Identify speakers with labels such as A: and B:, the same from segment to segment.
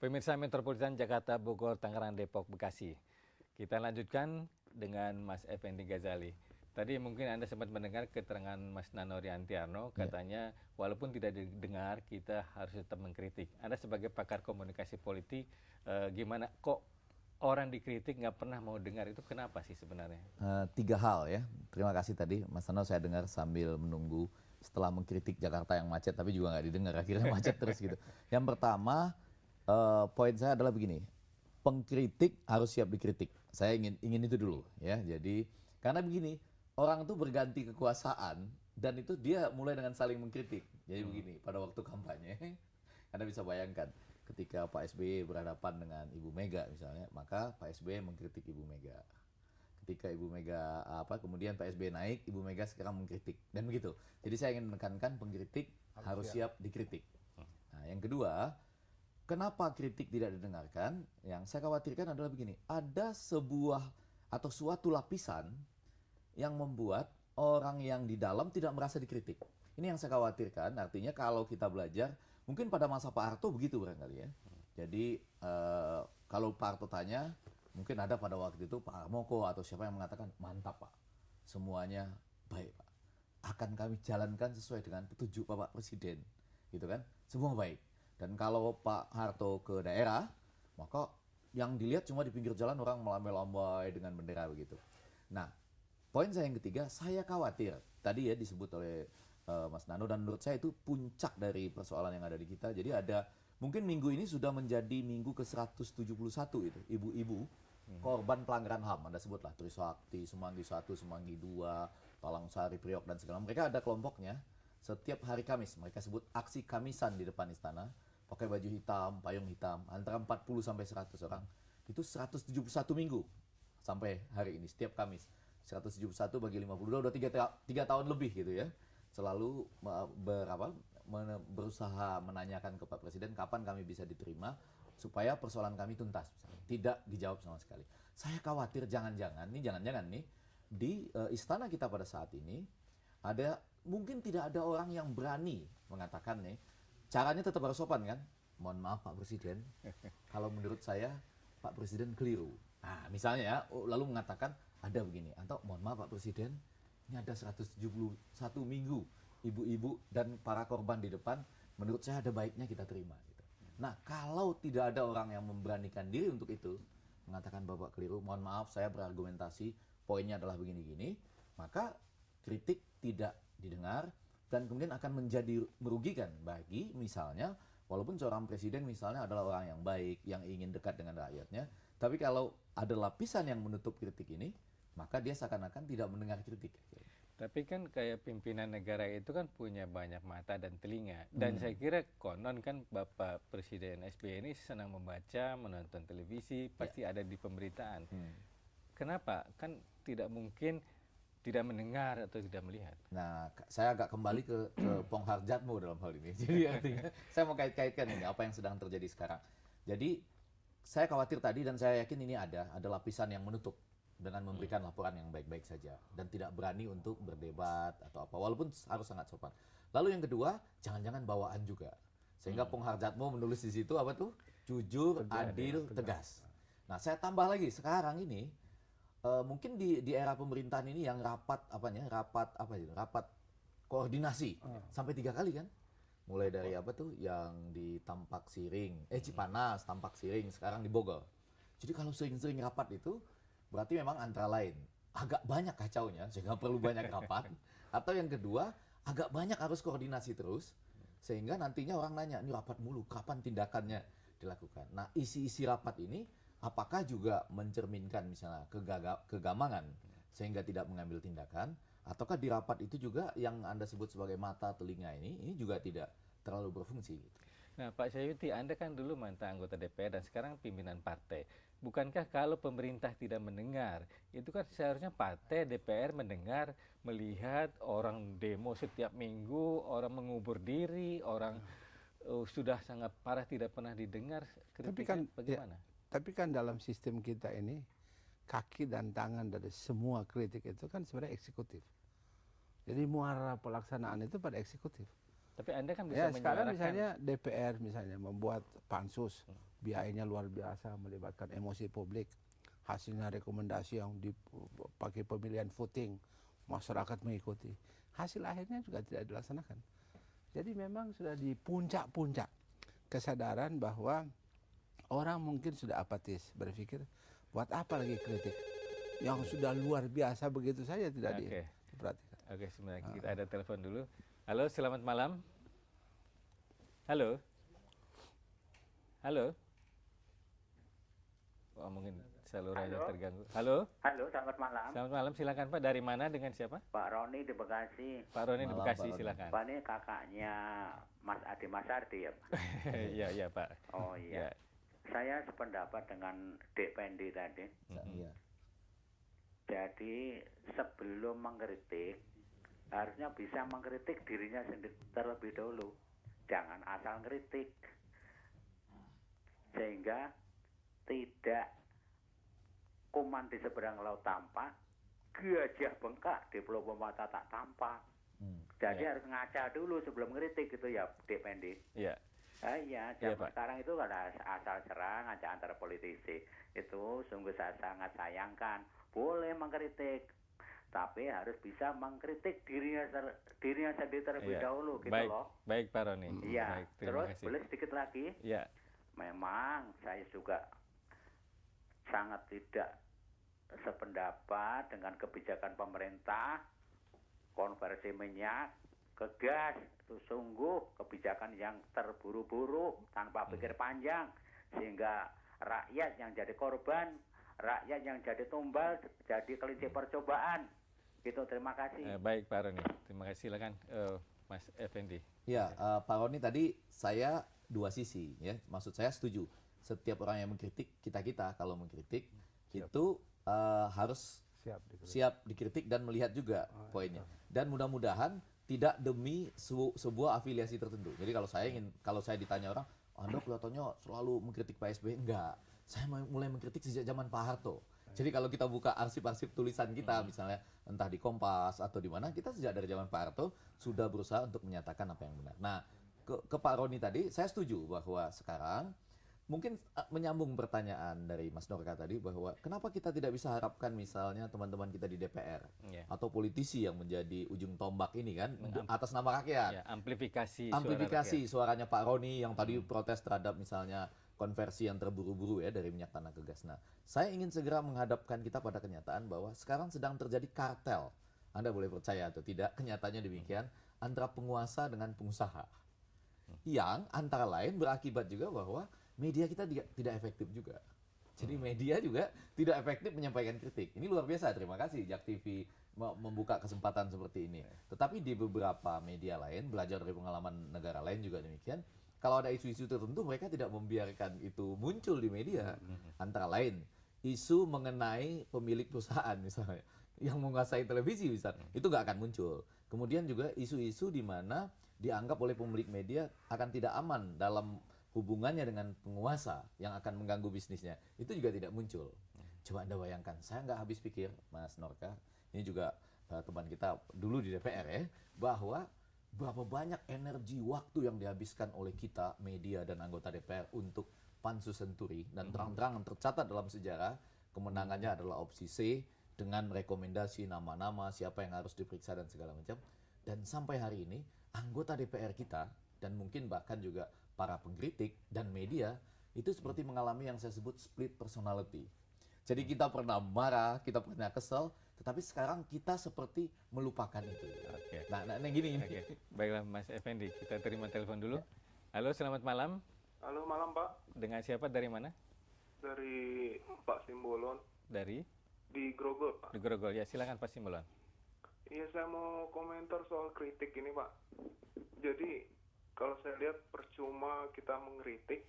A: Pemirsa Metropolitan Jakarta, Bogor, Tangerang, Depok, Bekasi. Kita lanjutkan dengan Mas Effendi Ghazali. Tadi mungkin Anda sempat mendengar keterangan Mas Nano Riantiarno, katanya walaupun tidak didengar, kita harus tetap mengkritik. Anda sebagai pakar komunikasi politik, gimana kok orang dikritik nggak pernah mau dengar, itu kenapa sih sebenarnya?
B: Tiga hal ya. Terima kasih tadi Mas Nano, saya dengar sambil menunggu setelah mengkritik Jakarta yang macet, tapi juga nggak didengar, akhirnya macet terus gitu. Yang pertama, poin saya adalah begini, pengkritik harus siap dikritik. Saya ingin itu dulu ya. Jadi karena begini, orang tuh berganti kekuasaan dan itu dia mulai dengan saling mengkritik. Jadi begini, pada waktu kampanye, Anda bisa bayangkan ketika Pak SBY berhadapan dengan Ibu Mega misalnya, maka Pak SBY mengkritik Ibu Mega. Ketika Ibu Mega kemudian Pak SBY naik, Ibu Mega sekarang mengkritik dan begitu. Jadi saya ingin menekankan pengkritik harus siap dikritik. Nah, yang kedua, kenapa kritik tidak didengarkan? Yang saya khawatirkan adalah begini, ada sebuah atau suatu lapisan yang membuat orang yang di dalam tidak merasa dikritik. Ini yang saya khawatirkan, artinya kalau kita belajar, mungkin pada masa Pak Harto begitu barangkali ya. Jadi kalau Pak Harto tanya, mungkin ada pada waktu itu Pak Harmoko atau siapa yang mengatakan, mantap Pak, semuanya baik Pak. Akan kami jalankan sesuai dengan petunjuk Bapak Presiden. Gitu kan, semua baik. Dan kalau Pak Harto ke daerah, maka yang dilihat cuma di pinggir jalan orang melambai-lambai dengan bendera begitu. Nah, poin saya yang ketiga, saya khawatir. Tadi ya disebut oleh Mas Nano, dan menurut saya itu puncak dari persoalan yang ada di kita. Jadi ada, mungkin minggu ini sudah menjadi minggu ke-171 itu. Ibu-ibu korban pelanggaran HAM. Anda sebutlah Trisakti, Semanggi 1, Semanggi 2, Talang Sari, Priok, dan segala. Mereka ada kelompoknya. Setiap hari Kamis, mereka sebut aksi Kamisan di depan istana. Pakai baju hitam, payung hitam, antara 40 sampai 100 orang. Itu 171 minggu sampai hari ini, setiap Kamis. 171 bagi 52 udah 3 tahun lebih gitu ya. Selalu berusaha menanyakan ke Pak Presiden kapan kami bisa diterima supaya persoalan kami tuntas. Tidak dijawab sama sekali. Saya khawatir jangan-jangan nih di istana kita pada saat ini ada, mungkin tidak ada orang yang berani mengatakan nih, caranya tetap harus sopan kan. Mohon maaf Pak Presiden, kalau menurut saya Pak Presiden keliru. Nah, misalnya ya, lalu mengatakan ada begini, atau mohon maaf Pak Presiden, ini ada 171 minggu ibu-ibu dan para korban di depan, menurut saya ada baiknya kita terima gitu. Nah, kalau tidak ada orang yang memberanikan diri untuk itu, mengatakan Bapak keliru, mohon maaf saya berargumentasi, poinnya adalah begini-gini, maka kritik tidak didengar dan kemudian akan menjadi merugikan bagi misalnya, walaupun seorang presiden misalnya adalah orang yang baik, yang ingin dekat dengan rakyatnya, tapi kalau ada lapisan yang menutup kritik ini, maka dia seakan-akan tidak mendengar kritik.
A: Tapi kan kayak pimpinan negara itu kan punya banyak mata dan telinga. Dan saya kira konon kan Bapak Presiden SBY ini senang membaca, menonton televisi, pasti ada di pemberitaan. Kenapa? Kan tidak mungkin tidak mendengar atau tidak melihat.
B: Nah, saya agak kembali ke Pong Harjatmo dalam hal ini. Jadi artinya saya mau kait-kaitkan ini apa yang sedang terjadi sekarang. Jadi saya khawatir tadi dan saya yakin ini ada lapisan yang menutup dengan memberikan laporan yang baik-baik saja dan tidak berani untuk berdebat atau apa, walaupun harus sangat sopan. Lalu yang kedua, jangan-jangan bawaan juga. Sehingga Pong Harjatmo menulis di situ apa tuh? Jujur, adil, tegas. Nah, saya tambah lagi sekarang ini mungkin di era pemerintahan ini yang rapat koordinasi sampai 3 kali kan, mulai dari apa tuh yang di Tampak Siring, Cipanas, Tampak Siring, sekarang di Bogor. Jadi kalau sering-sering rapat itu berarti memang antara lain agak banyak kacaunya sehingga perlu banyak rapat, atau yang kedua agak banyak harus koordinasi terus sehingga nantinya orang nanya, ini rapat mulu, kapan tindakannya dilakukan. Nah, isi-isi rapat ini apakah juga mencerminkan misalnya kegamangan sehingga tidak mengambil tindakan, ataukah di rapat itu juga yang Anda sebut sebagai mata telinga ini juga tidak terlalu berfungsi gitu.
A: Nah, Pak Syayuti, Anda kan dulu mantan anggota DPR dan sekarang pimpinan partai. Bukankah kalau pemerintah tidak mendengar, itu kan seharusnya partai DPR mendengar, melihat orang demo setiap minggu, orang mengubur diri, orang sudah sangat parah tidak pernah didengar,
C: Tapi
A: kritiknya
C: kan ya,
A: bagaimana?
C: tapi kan dalam sistem kita ini kaki dan tangan dari semua kritik itu kan sebenarnya eksekutif. Jadi muara pelaksanaan itu pada eksekutif.
A: Tapi Anda kan bisa
C: Ya sekarang
A: menyuarakan.
C: misalnya DPR misalnya membuat pansus, biayanya luar biasa, melibatkan emosi publik, hasilnya rekomendasi yang dipakai pemilihan voting, masyarakat mengikuti, hasil akhirnya juga tidak dilaksanakan. Jadi memang sudah di puncak-puncak kesadaran bahwa orang mungkin sudah apatis, berpikir buat apa lagi kritik yang sudah luar biasa begitu saja tidak
A: Oke.
C: diperhatikan.
A: Oke, sebenarnya kita ada telepon dulu. Halo, selamat malam. Halo. Halo. Oh, mungkin salurannya
D: Halo.
A: terganggu. Halo.
D: Halo, selamat malam.
A: Selamat malam, silakan Pak. Dari mana dengan siapa?
D: Pak Roni di Bekasi.
A: Pak Roni di
B: Malam,
A: Bekasi,
B: Pak Roni.
A: silakan.
D: Pak ini kakaknya Mas Adi Masardi ya, Pak?
A: Iya, iya, Pak.
D: Oh iya.
A: Ya.
D: Saya sependapat dengan Dek Pendi tadi.
B: Iya.
D: Jadi sebelum mengkritik, harusnya bisa mengkritik dirinya sendiri terlebih dahulu. Jangan asal kritik. Sehingga tidak kuman di seberang laut tampak, gajah bengkak di pulau mata tak tampak. Jadi harus ngaca dulu sebelum ngeritik gitu ya, Dek Pendi.
A: Iya.
D: Iya,
A: Iya,
D: zaman
A: Pak.
D: sekarang itu ada asal serang aja antara politisi. Itu sungguh saya sangat sayangkan. Boleh mengkritik, tapi harus bisa mengkritik dirinya sendiri terlebih
A: Iya.
D: dahulu gitu
A: Baik,
D: loh.
A: baik Pak Roni.
D: Iya.
A: Baik, terima
D: Terus
A: kasih.
D: boleh sedikit lagi.
A: Iya.
D: Memang saya juga sangat tidak sependapat dengan kebijakan pemerintah konversi minyak ke gas. Itu sungguh kebijakan yang terburu-buru tanpa pikir panjang, sehingga rakyat yang jadi korban, rakyat yang jadi tumbal, jadi kelinci percobaan. Gitu, terima kasih.
A: Baik Pak Roni, terima kasih. Silakan Mas Effendi.
B: Ya, Pak Roni tadi saya dua sisi ya. Maksud saya setuju. Setiap orang yang mengkritik, kita kalau mengkritik itu harus siap dikritik dan melihat juga poinnya. Dan mudah-mudahan tidak demi sebuah afiliasi tertentu. Jadi kalau saya ditanya orang, Anda kelihatannya selalu mengkritik Pak SBY, enggak. Saya mulai mengkritik sejak zaman Pak Harto. Jadi kalau kita buka arsip-arsip tulisan kita, misalnya entah di Kompas atau di mana, kita sejak dari zaman Pak Harto sudah berusaha untuk menyatakan apa yang benar. Nah, ke Pak Roni tadi, saya setuju bahwa sekarang mungkin menyambung pertanyaan dari Mas Norka tadi bahwa kenapa kita tidak bisa harapkan misalnya teman-teman kita di DPR atau politisi yang menjadi ujung tombak ini kan atas nama rakyat.
A: Ya, amplifikasi
B: suaranya Pak Roni yang tadi protes terhadap misalnya konversi yang terburu-buru ya dari minyak tanah ke gas. Nah, saya ingin segera menghadapkan kita pada kenyataan bahwa sekarang sedang terjadi kartel. Anda boleh percaya atau tidak, kenyataannya demikian antara penguasa dengan pengusaha. Yang antara lain berakibat juga bahwa media kita tidak efektif juga. Jadi media juga tidak efektif menyampaikan kritik. Ini luar biasa, terima kasih Jak TV membuka kesempatan seperti ini. Tetapi di beberapa media lain, belajar dari pengalaman negara lain juga demikian, kalau ada isu-isu tertentu mereka tidak membiarkan itu muncul di media. Antara lain, isu mengenai pemilik perusahaan misalnya, yang menguasai televisi misalnya, itu nggak akan muncul. Kemudian juga isu-isu di mana dianggap oleh pemilik media akan tidak aman dalam hubungannya dengan penguasa yang akan mengganggu bisnisnya, itu juga tidak muncul. Coba Anda bayangkan, saya nggak habis pikir, Mas Norka, ini juga teman kita dulu di DPR ya, bahwa berapa banyak energi waktu yang dihabiskan oleh kita, media dan anggota DPR untuk Pansus Senturi, dan terang-terang tercatat dalam sejarah, kemenangannya adalah opsi C, dengan rekomendasi nama-nama, siapa yang harus diperiksa dan segala macam. Dan sampai hari ini, anggota DPR kita, dan mungkin bahkan juga para pengkritik dan media, itu seperti mengalami yang saya sebut split personality. Jadi kita pernah marah, kita pernah kesel, tetapi sekarang kita seperti melupakan itu.
A: Oke.
B: Nah gini.
A: Oke. Baiklah Mas Effendi, kita terima telepon dulu. Halo, selamat malam.
E: Halo, malam Pak.
A: Dengan siapa, dari mana?
E: Dari Pak Simbolon.
A: Dari?
E: Di Grogol, Pak.
A: Di Grogol, ya silakan Pak Simbolon.
E: Iya, saya mau komentar soal kritik ini, Pak. Jadi, kalau saya lihat percuma kita mengkritik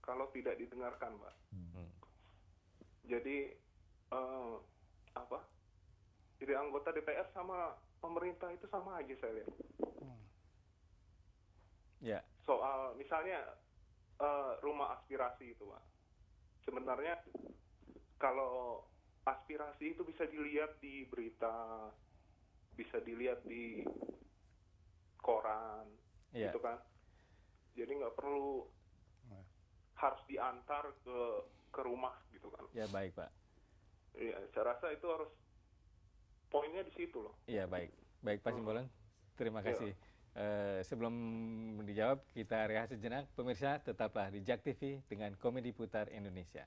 E: kalau tidak didengarkan, Pak. Jadi, jadi anggota DPR sama pemerintah itu sama aja saya lihat.
A: Ya.
E: Soal misalnya rumah aspirasi itu, Pak. Sebenarnya kalau aspirasi itu bisa dilihat di berita, bisa dilihat di koran,
A: Iya.
E: gitu kan. Jadi nggak perlu harus diantar ke rumah gitu kan.
A: Ya baik Pak.
E: Iya, saya rasa itu harus poinnya di situ loh.
A: Iya baik. Baik Pak Simbolon, terima
E: Iya.
A: kasih. Sebelum dijawab, kita rehat sejenak. Pemirsa, tetaplah di JAK TV dengan Komedi Putar Indonesia.